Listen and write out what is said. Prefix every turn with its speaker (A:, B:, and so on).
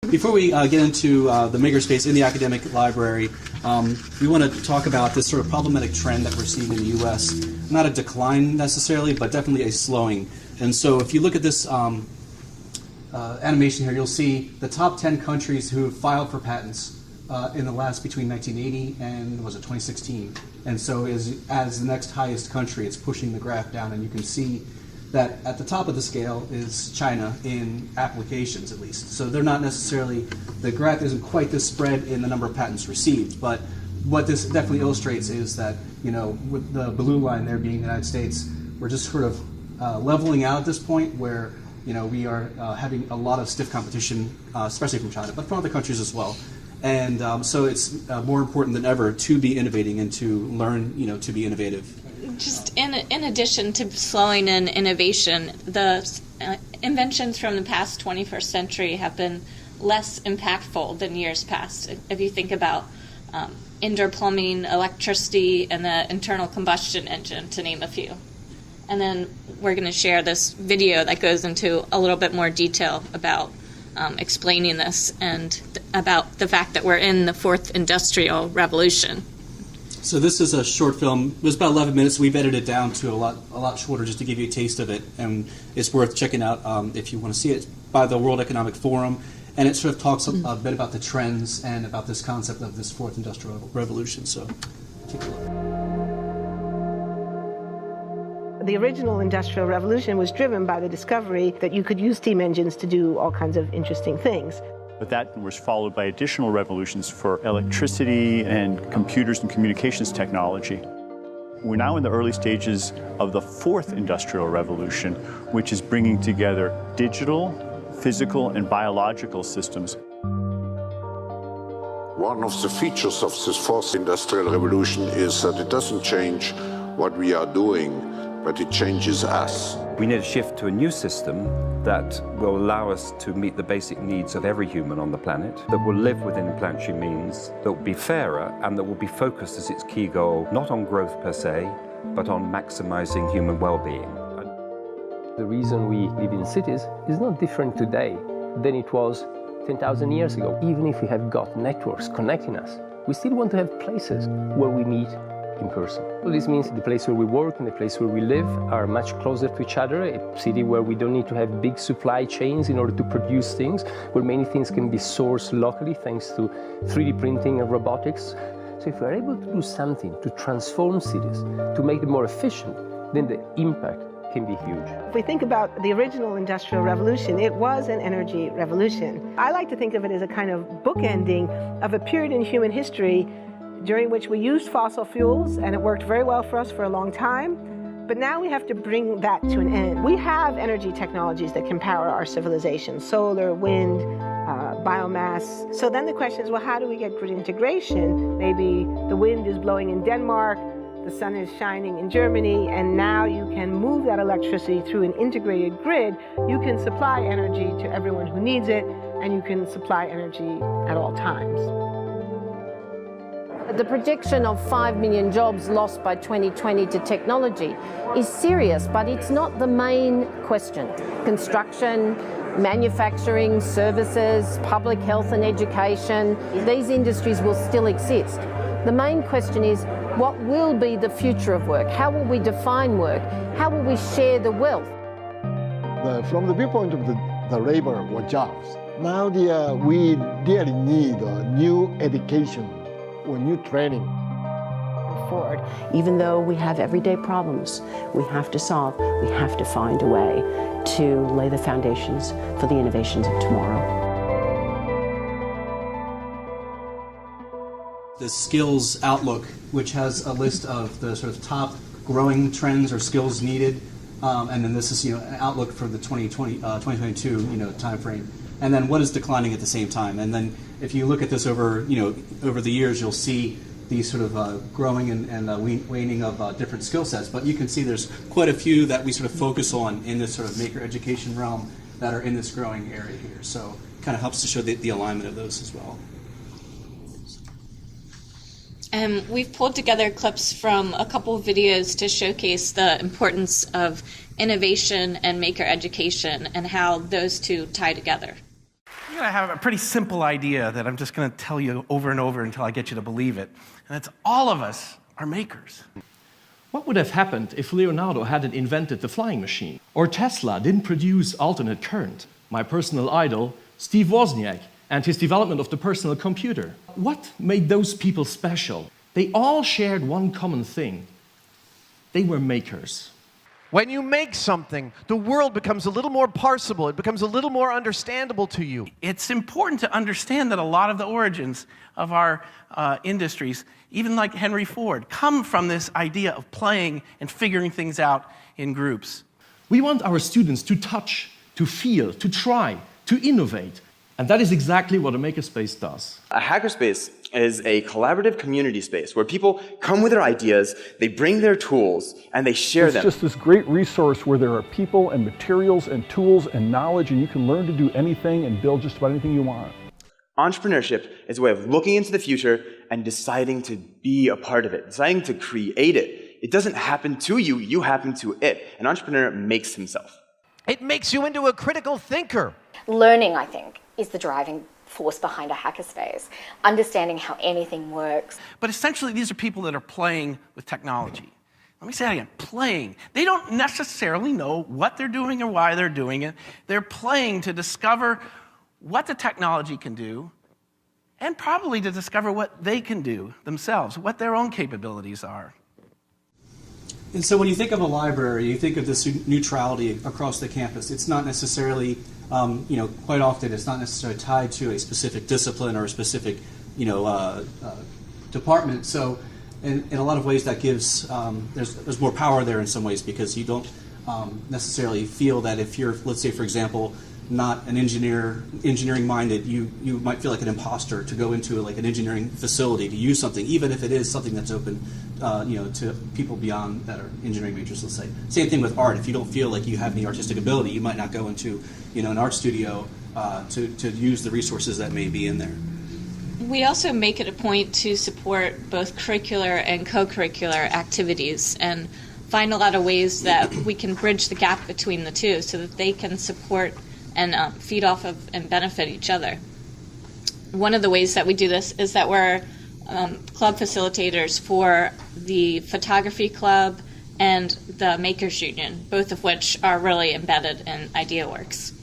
A: Before we get into the Makerspace in the academic library, we want to talk about this sort of problematic trend that we're seeing in the U.S. Not a decline necessarily, but definitely a slowing. And so if you look at this animation here, you'll see the top 10 countries who have filed for patents in the last between 1980 and 2016. And so as the next highest country, it's pushing the graph down, and you can see that at the top of the scale is China in applications, at least. So they're not necessarily, the graph isn't quite this spread in the number of patents received, but what this definitely illustrates is that, with the blue line there being the United States, we're just sort of leveling out at this point where, we are having a lot of stiff competition, especially from China, but from other countries as well. And so it's more important than ever to be innovating and to learn, to be innovative.
B: Just in addition to slowing in innovation, the inventions from the past 21st century have been less impactful than years past. If you think about indoor plumbing, electricity, and the internal combustion engine, to name a few. And then we're going to share this video that goes into a little bit more detail about explaining this and about the fact that we're in the fourth industrial revolution.
A: So this is a short film. It was about 11 minutes. We've edited it down to a lot shorter just to give you a taste of it, and it's worth checking out if you want to see it, by the World Economic Forum. And it sort of talks a bit about the trends and about this concept of this fourth industrial revolution. So take a look.
C: The original Industrial Revolution was driven by the discovery that you could use steam engines to do all kinds of interesting things.
D: But that was followed by additional revolutions for electricity and computers and communications technology. We're now in the early stages of the fourth industrial revolution, which is bringing together digital, physical, and biological systems.
E: One of the features of this fourth industrial revolution is that it doesn't change what we are doing, but it changes us.
F: We need a shift to a new system that will allow us to meet the basic needs of every human on the planet, that will live within planetary means, that will be fairer, and that will be focused as its key goal, not on growth per se, but on maximizing human well-being.
G: The reason we live in cities is not different today than it was 10,000 years ago. Even if we have got networks connecting us, we still want to have places where we meet in person. So this means the place where we work and the place where we live are much closer to each other, a city where we don't need to have big supply chains in order to produce things, where many things can be sourced locally thanks to 3D printing and robotics. So if we're able to do something to transform cities, to make them more efficient, then the impact can be huge.
C: If we think about the original Industrial Revolution, it was an energy revolution. I like to think of it as a kind of bookending of a period in human history during which we used fossil fuels, and it worked very well for us for a long time. But now we have to bring that to an end. We have energy technologies that can power our civilization: solar, wind, biomass. So then the question is, well, how do we get grid integration? Maybe the wind is blowing in Denmark, the sun is shining in Germany, and now you can move that electricity through an integrated grid. You can supply energy to everyone who needs it, and you can supply energy at all times.
H: The projection of 5 million jobs lost by 2020 to technology is serious, but it's not the main question. Construction, manufacturing, services, public health and education, these industries will still exist. The main question is, what will be the future of work? How will we define work? How will we share the wealth?
I: From the viewpoint of the labor or jobs, now we really need new education or new training.
J: Forward. Even though we have everyday problems we have to solve, we have to find a way to lay the foundations for the innovations of tomorrow.
A: The skills outlook, which has a list of the sort of top growing trends or skills needed, and then this is an outlook for the 2022 time frame, and then what is declining at the same time. And then if you look at this over the years, you'll see these sort of growing and waning of different skill sets. But you can see there's quite a few that we sort of focus on in this sort of maker education realm that are in this growing area here. So it kind of helps to show the alignment of those as well.
B: And we've pulled together clips from a couple of videos to showcase the importance of innovation and maker education and how those two tie together.
K: going to have a pretty simple idea that I'm just going to tell you over and over until I get you to believe it. And it's all of us are makers.
L: What would have happened if Leonardo hadn't invented the flying machine? Or Tesla didn't produce alternate current? My personal idol, Steve Wozniak, and his development of the personal computer. What made those people special? They all shared one common thing. They were makers.
M: When you make something, the world becomes a little more parsable. It becomes a little more understandable to you.
K: It's important to understand that a lot of the origins of our industries, even like Henry Ford, come from this idea of playing and figuring things out in groups.
L: We want our students to touch, to feel, to try, to innovate. And that is exactly what a Makerspace does.
N: A hackerspace is a collaborative community space where people come with their ideas, they bring their tools, and they share them.
O: It's just this great resource where there are people and materials and tools and knowledge, and you can learn to do anything and build just about anything you want.
N: Entrepreneurship is a way of looking into the future and deciding to be a part of it, deciding to create it. It doesn't happen to you, you happen to it. An entrepreneur makes himself.
M: It makes you into a critical thinker.
P: Learning, I think, is the driving force behind a hackerspace, understanding how anything works.
K: But essentially, these are people that are playing with technology. Let me say that again, playing. They don't necessarily know what they're doing or why they're doing it. They're playing to discover what the technology can do, and probably to discover what they can do themselves, what their own capabilities are.
A: And so when you think of a library, you think of this neutrality across the campus. It's not necessarily, quite often it's not necessarily tied to a specific discipline or a specific, department. So in a lot of ways that gives, there's more power there in some ways, because you don't necessarily feel that if you're, let's say for example, not an engineering minded, you might feel like an imposter to go into like an engineering facility to use something, even if it is something that's open, to people beyond that are engineering majors, let's say. Same thing with art. If you don't feel like you have any artistic ability, you might not go into, an art studio to use the resources that may be in there.
B: We also make it a point to support both curricular and co-curricular activities and find a lot of ways that we can bridge the gap between the two so that they can support and feed off of and benefit each other. One of the ways that we do this is that we're club facilitators for the photography club and the Makers Union, both of which are really embedded in IDEAWORKS.